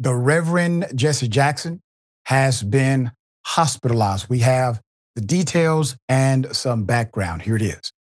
The Reverend Jesse Jackson has been hospitalized. We have the details and some background. Here it is.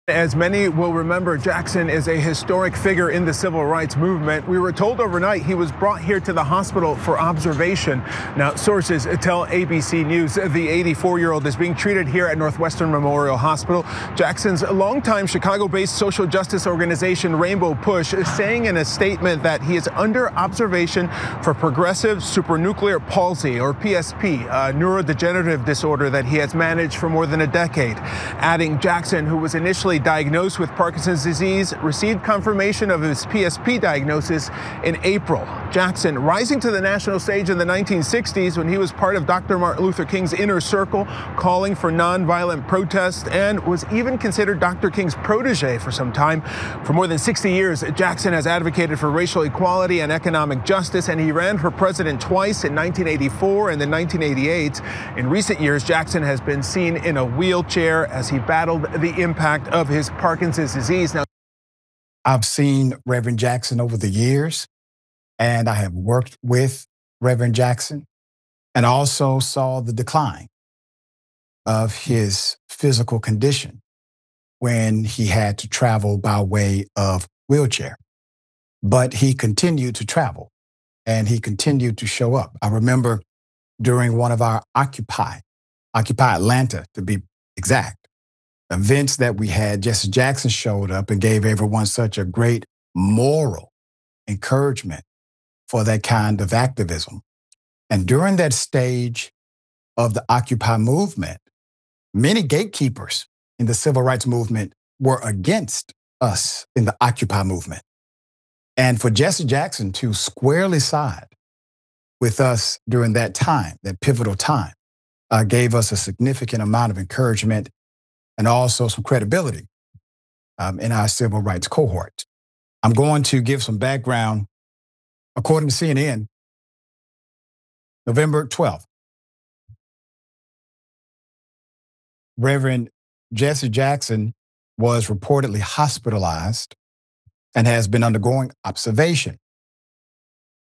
As many will remember, Jackson is a historic figure in the civil rights movement. We were told overnight he was brought here to the hospital for observation. Now, sources tell ABC News the 84-year-old is being treated here at Northwestern Memorial Hospital. Jackson's longtime Chicago-based social justice organization Rainbow Push is saying in a statement that he is under observation for progressive supranuclear palsy, or PSP, a neurodegenerative disorder that he has managed for more than a decade. Adding, Jackson, who was initially diagnosed with Parkinson's disease, received confirmation of his PSP diagnosis in April. Jackson, rising to the national stage in the 1960s when he was part of Dr. Martin Luther King's inner circle, calling for nonviolent protest, and was even considered Dr. King's protege for some time. For more than 60 years, Jackson has advocated for racial equality and economic justice, and he ran for president twice in 1984 and then 1988. In recent years, Jackson has been seen in a wheelchair as he battled the impact of his Parkinson's disease. Now, I've seen Reverend Jackson over the years, and I have worked with Reverend Jackson and also saw the decline of his physical condition when he had to travel by way of wheelchair. But he continued to travel and he continued to show up. I remember during one of our Occupy Atlanta, to be exact, events that we had, Jesse Jackson showed up and gave everyone such a great moral encouragement for that kind of activism. And during that stage of the Occupy movement, many gatekeepers in the civil rights movement were against us in the Occupy movement. And for Jesse Jackson to squarely side with us during that time, that pivotal time, gave us a significant amount of encouragement and also some credibility in our civil rights cohort. I'm going to give some background. According to CNN, November 12th, Reverend Jesse Jackson was reportedly hospitalized and has been undergoing observation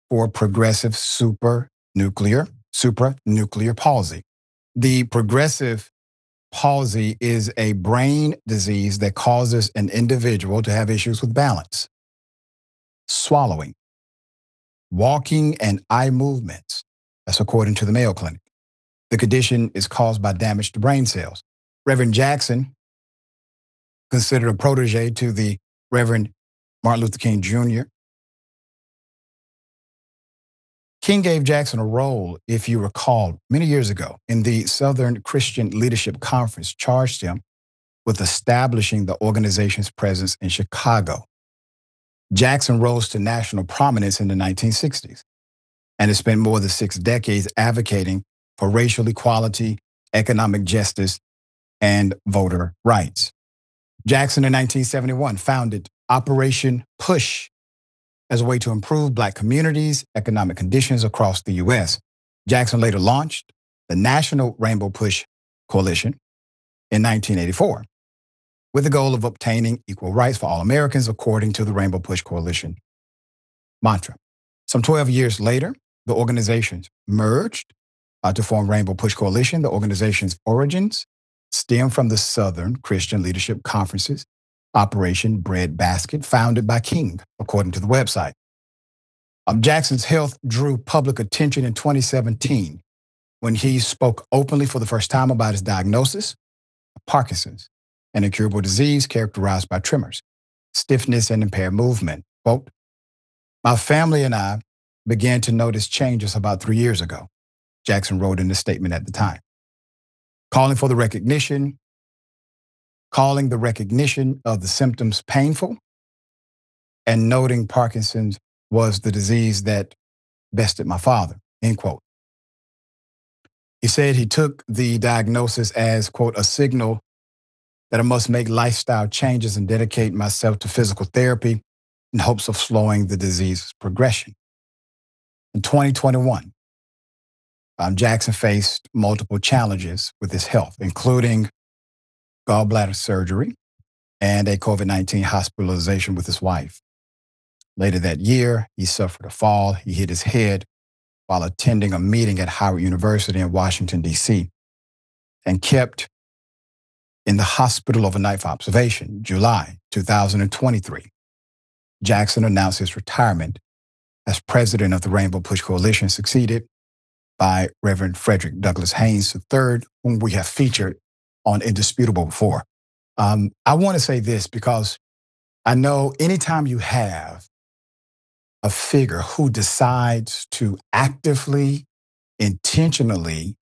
for progressive supranuclear palsy. The progressive palsy is a brain disease that causes an individual to have issues with balance, swallowing, walking, and eye movements. That's according to the Mayo Clinic. The condition is caused by damage to brain cells. Reverend Jackson, considered a protege to the Reverend Martin Luther King Jr., King gave Jackson a role, if you recall, many years ago in the Southern Christian Leadership Conference, charged him with establishing the organization's presence in Chicago. Jackson rose to national prominence in the 1960s and has spent more than 6 decades advocating for racial equality, economic justice, and voter rights. Jackson in 1971 founded Operation Push as a way to improve Black communities' economic conditions across the U.S. Jackson later launched the National Rainbow Push Coalition in 1984 with the goal of obtaining equal rights for all Americans according to the Rainbow Push Coalition mantra. Some 12 years later, the organizations merged to form Rainbow Push Coalition. The organization's origins stem from the Southern Christian Leadership Conference's Operation Breadbasket, founded by King, according to the website. Jackson's health drew public attention in 2017 when he spoke openly for the first time about his diagnosis of Parkinson's, an incurable disease characterized by tremors, stiffness, and impaired movement. Quote, "My family and I began to notice changes about 3 years ago," Jackson wrote in a statement at the time, calling the recognition of the symptoms painful and noting Parkinson's was the disease that bested my father, end quote. He said he took the diagnosis as, quote, "a signal that I must make lifestyle changes and dedicate myself to physical therapy in hopes of slowing the disease's progression." In 2021, Jackson faced multiple challenges with his health, including gallbladder surgery and a COVID-19 hospitalization with his wife. Later that year, he suffered a fall. He hit his head while attending a meeting at Howard University in Washington, D.C., and kept in the hospital overnight for observation. July 2023, Jackson announced his retirement as president of the Rainbow Push Coalition, succeeded by Reverend Frederick Douglass Haynes III, whom we have featured on Indisputable before. I want to say this because I know anytime you have a figure who decides to actively, intentionally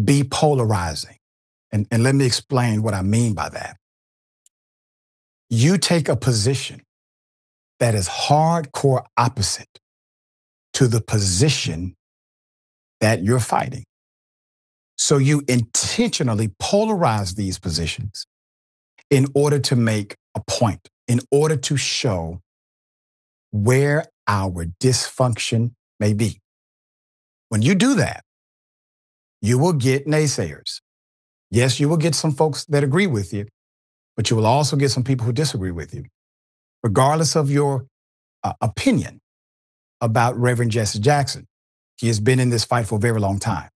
be polarizing, and let me explain what I mean by that. You take a position that is hardcore opposite to the position that you're fighting. So you intentionally polarize these positions in order to make a point, in order to show where our dysfunction may be. When you do that, you will get naysayers. Yes, you will get some folks that agree with you, but you will also get some people who disagree with you. Regardless of your opinion about Reverend Jesse Jackson, he has been in this fight for a very long time.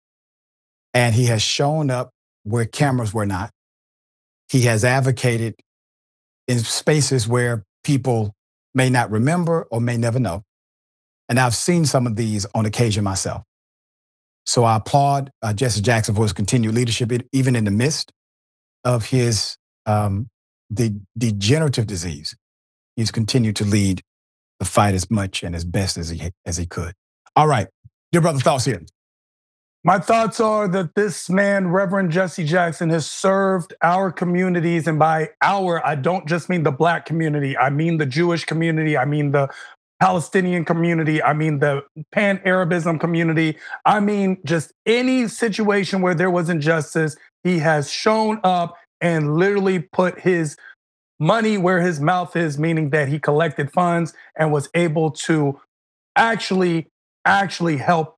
And he has shown up where cameras were not. He has advocated in spaces where people may not remember or may never know. And I've seen some of these on occasion myself. So I applaud Jesse Jackson for his continued leadership, even in the midst of his degenerative disease. He's continued to lead the fight as much and as best as he could. All right, dear brother, thoughts here. My thoughts are that this man, Reverend Jesse Jackson, has served our communities. And by our, I don't just mean the Black community. I mean the Jewish community. I mean the Palestinian community. I mean the Pan-Arabism community. I mean just any situation where there was injustice. He has shown up and literally put his money where his mouth is, meaning that he collected funds and was able to actually help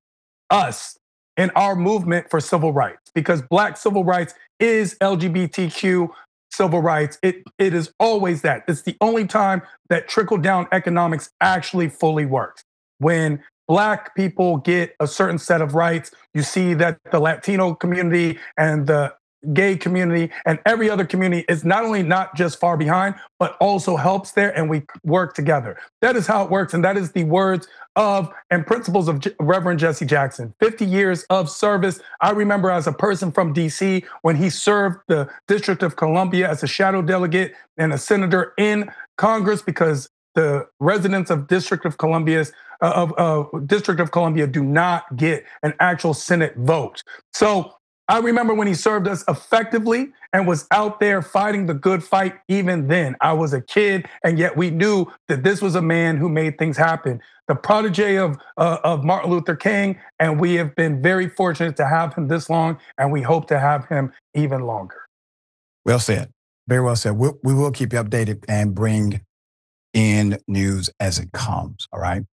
us in our movement for civil rights, because Black civil rights is LGBTQ civil rights. It is always that. It's the only time that trickle-down economics actually fully works. When Black people get a certain set of rights, you see that the Latino community and the gay community and every other community is not just far behind, but also helps there, and we work together. That is how it works, and that is the words of and principles of Reverend Jesse Jackson. 50 years of service. I remember as a person from DC when he served the District of Columbia as a shadow delegate and a senator in Congress, because the residents of District of Columbia do not get an actual Senate vote. So I remember when he served us effectively and was out there fighting the good fight. Even then, I was a kid, and yet we knew that this was a man who made things happen. The protege of Martin Luther King, and we have been very fortunate to have him this long, and we hope to have him even longer. Well said. Very well said. We will keep you updated and bring in news as it comes, all right?